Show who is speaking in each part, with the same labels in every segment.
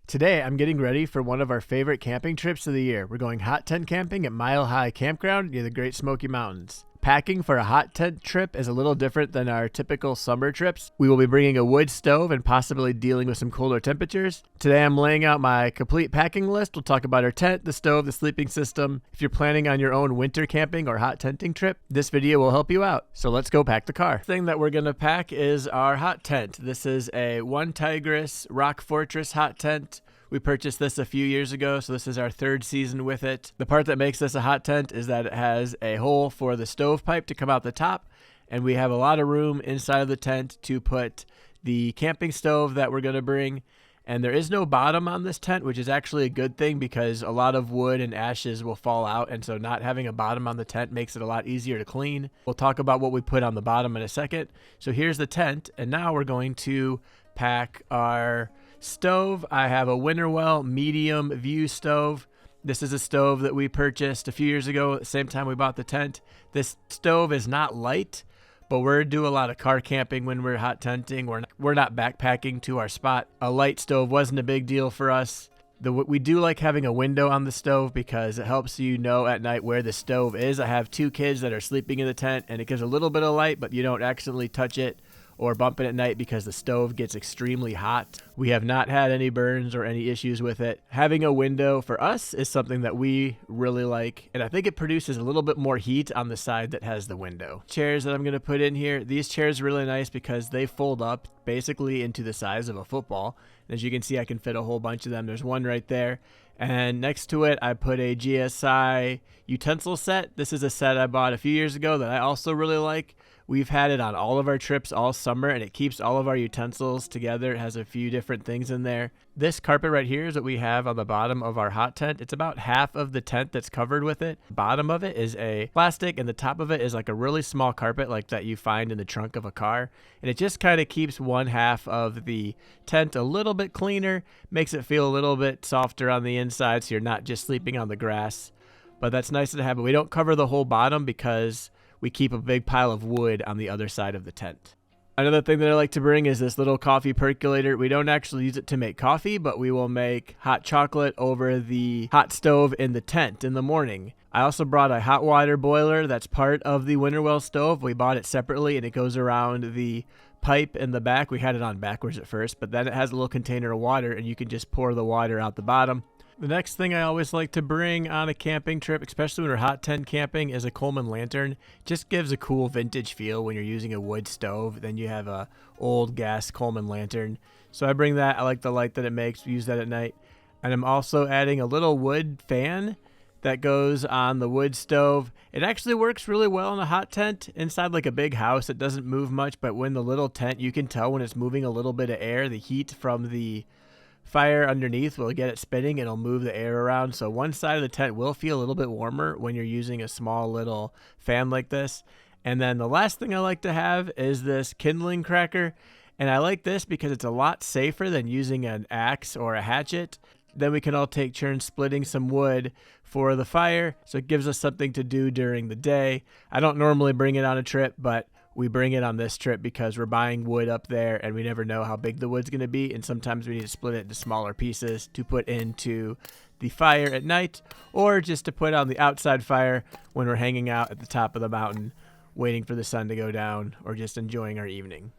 Speaker 1: Today, I'm getting ready for one of our favorite camping trips of the year. We're going hot tent camping at Mile High Campground near the Great Smoky Mountains. Packing for a hot tent trip is a little different than our typical summer trips. We will be bringing a wood stove and possibly dealing with some colder temperatures. Today I'm laying out my complete packing list. We'll talk about our tent, the stove, the sleeping system. If you're planning on your own winter camping or hot tenting trip, this video will help you out. So let's go pack the car. The thing that we're going to pack is our hot tent. This is a one Tigris Rock Fortress hot tent. We purchased this a few years ago, so this is our third season with it. The part that makes this a hot tent is that it has a hole for the stovepipe to come out the top, and we have a lot of room inside of the tent to put the camping stove that we're going to bring. And there is no bottom on this tent, which is actually a good thing because a lot of wood and ashes will fall out, and so not having a bottom on the tent makes it a lot easier to clean. We'll talk about what we put on the bottom in a second. So here's the tent, and now we're going to pack our stove. I have a Winnerwell medium view stove. This is a stove that we purchased a few years ago at the same time we bought the tent. This stove is not light, but we're do a lot of car camping when we're hot tenting. We're not backpacking to our spot. A light stove wasn't a big deal for us. We do like having a window on the stove because it helps you know at night where the stove is. I have two kids that are sleeping in the tent, and it gives a little bit of light, but you don't accidentally touch it or bump it at night because the stove gets extremely hot. We have not had any burns or any issues with it. Having a window for us is something that we really like, and I think it produces a little bit more heat on the side that has the window. Chairs that I'm going to put in here, these chairs are really nice because they fold up basically into the size of a football. And as you can see, I can fit a whole bunch of them. There's one right there. And next to it, I put a GSI utensil set. This is a set I bought a few years ago that I also really like. We've had it on all of our trips all summer, and it keeps all of our utensils together. It has a few different things in there. This carpet right here is what we have on the bottom of our hot tent. It's about half of the tent that's covered with it. Bottom of it is a plastic, and the top of it is like a really small carpet like that you find in the trunk of a car. And it just kind of keeps one half of the tent a little bit cleaner, makes it feel a little bit softer on the inside so you're not just sleeping on the grass. But that's nice to have, but we don't cover the whole bottom because we keep a big pile of wood on the other side of the tent. Another thing that I like to bring is this little coffee percolator. We don't actually use it to make coffee, but we will make hot chocolate over the hot stove in the tent in the morning. I also brought a hot water boiler that's part of the Winnerwell stove. We bought it separately, and it goes around the pipe in the back. We had it on backwards at first, but then it has a little container of water, and you can just pour the water out the bottom. The next thing I always like to bring on a camping trip, especially when we're hot tent camping, is a Coleman lantern. Just gives a cool vintage feel when you're using a wood stove. Then you have a old gas Coleman lantern. So I bring that. I like the light that it makes. We use that at night. And I'm also adding a little wood fan that goes on the wood stove. It actually works really well in a hot tent. Inside like a big house, it doesn't move much, but when the little tent, you can tell when it's moving a little bit of air. The heat from the fire underneath will get it spinning. It'll move the air around, so one side of the tent will feel a little bit warmer when you're using a small little fan like this. And then the last thing I like to have is this kindling cracker, and I like this because it's a lot safer than using an axe or a hatchet. Then we can all take turns splitting some wood for the fire, so it gives us something to do during the day. I don't normally bring it on a trip, but we bring it on this trip because we're buying wood up there and we never know how big the wood's going to be, and sometimes we need to split it into smaller pieces to put into the fire at night or just to put on the outside fire when we're hanging out at the top of the mountain waiting for the sun to go down or just enjoying our evening.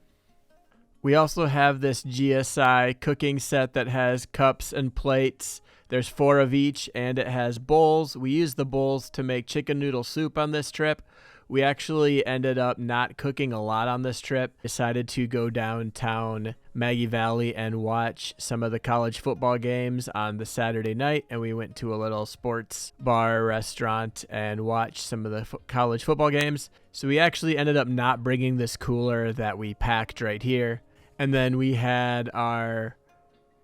Speaker 1: We also have this GSI cooking set that has cups and plates. There's 4 of each, and it has bowls. We use the bowls to make chicken noodle soup on this trip. We actually ended up not cooking a lot on this trip. Decided to go downtown Maggie Valley and watch some of the college football games on the Saturday night, and we went to a little sports bar restaurant and watched some of the college football games. So we actually ended up not bringing this cooler that we packed right here. And then we had our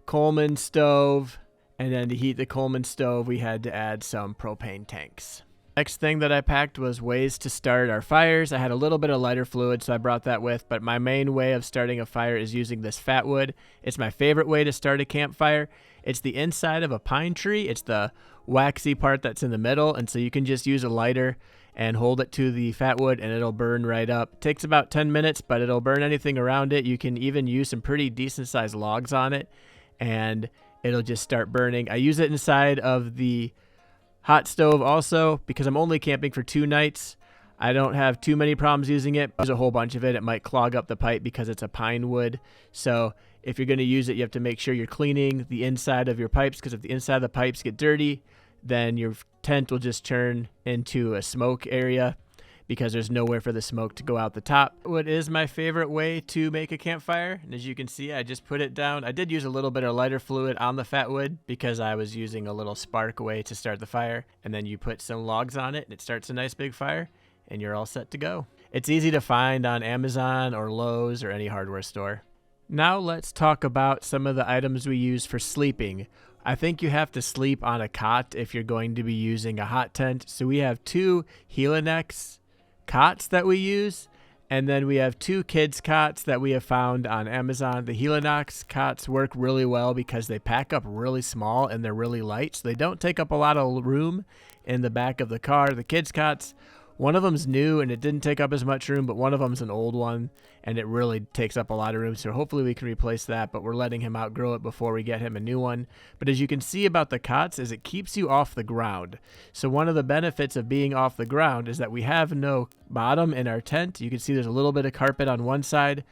Speaker 1: Coleman stove, and then to heat the Coleman stove, we had to add some propane tanks. Next thing that I packed was ways to start our fires. I had a little bit of lighter fluid, so I brought that with, but my main way of starting a fire is using this Fatwood. It's my favorite way to start a campfire. It's the inside of a pine tree. It's the waxy part that's in the middle, and so you can just use a lighter and hold it to the Fatwood and it'll burn right up. It takes about 10 minutes, but it'll burn anything around it. You can even use some pretty decent sized logs on it, and it'll just start burning. I use it inside of the hot stove also because I'm only camping for 2 nights. I don't have too many problems using it. There's a whole bunch of it. It might clog up the pipe because it's a pine wood. So if you're going to use it, you have to make sure you're cleaning the inside of your pipes, because if the inside of the pipes get dirty, then your tent will just turn into a smoke area because there's nowhere for the smoke to go out the top. What is my favorite way to make a campfire? And as you can see, I just put it down. I did use a little bit of lighter fluid on the Fatwood because I was using a little spark way to start the fire. And then you put some logs on it and it starts a nice big fire and you're all set to go. It's easy to find on Amazon or Lowe's or any hardware store. Now let's talk about some of the items we use for sleeping. I think you have to sleep on a cot if you're going to be using a hot tent. So we have 2 Helix cots that we use, and then we have 2 kids cots that we have found on Amazon. The Helix cots work really well because they pack up really small and they're really light, so they don't take up a lot of room in the back of the car. The kids cots, one of them's new and it didn't take up as much room, but one of them's an old one and it really takes up a lot of room. So hopefully we can replace that, but we're letting him outgrow it before we get him a new one. But as you can see about the cots is it keeps you off the ground. So one of the benefits of being off the ground is that we have no bottom in our tent. You can see there's a little bit of carpet on one side,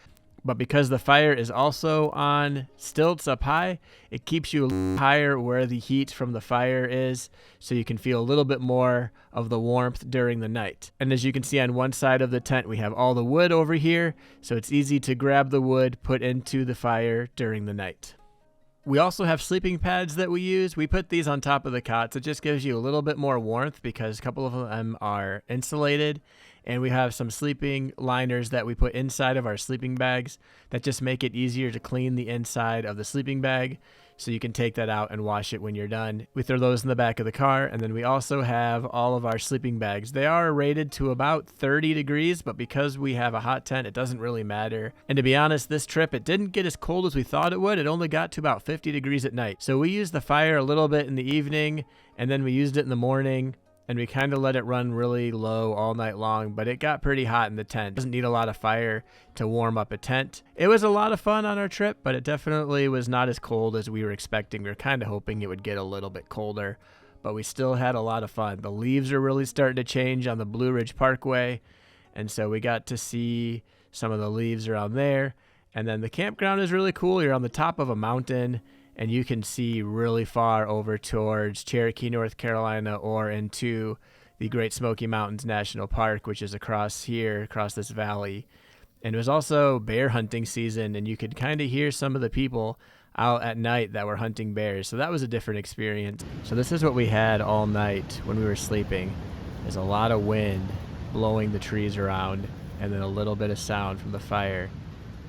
Speaker 1: but because the fire is also on stilts up high, it keeps you a little higher where the heat from the fire is, so you can feel a little bit more of the warmth during the night. And as you can see on one side of the tent, we have all the wood over here, so it's easy to grab the wood, put into the fire during the night. We also have sleeping pads that we use. We put these on top of the cots. It just gives you a little bit more warmth because a couple of them are insulated. And we have some sleeping liners that we put inside of our sleeping bags that just make it easier to clean the inside of the sleeping bag. So you can take that out and wash it when you're done. We throw those in the back of the car. And then we also have all of our sleeping bags. They are rated to about 30 degrees, but because we have a hot tent, it doesn't really matter. And to be honest, this trip, it didn't get as cold as we thought it would. It only got to about 50 degrees at night. So we used the fire a little bit in the evening, and then we used it in the morning. And we kind of let it run really low all night long, but it got pretty hot in the tent. It doesn't need a lot of fire to warm up a tent. It was a lot of fun on our trip, but it definitely was not as cold as we were expecting. We were kind of hoping it would get a little bit colder, but we still had a lot of fun. The leaves are really starting to change on the Blue Ridge Parkway, and so we got to see some of the leaves around there. And then the campground is really cool. You're on the top of a mountain, and you can see really far over towards Cherokee, North Carolina, or into the Great Smoky Mountains National Park, which is across here, across this valley. And it was also bear hunting season, and you could kind of hear some of the people out at night that were hunting bears. So that was a different experience. So this is what we had all night when we were sleeping. There's a lot of wind blowing the trees around, and then a little bit of sound from the fire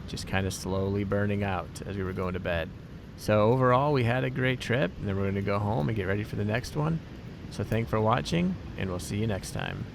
Speaker 1: just kind of slowly burning out as we were going to bed. So overall, we had a great trip, and then we're going to go home and get ready for the next one. So thanks for watching, and we'll see you next time.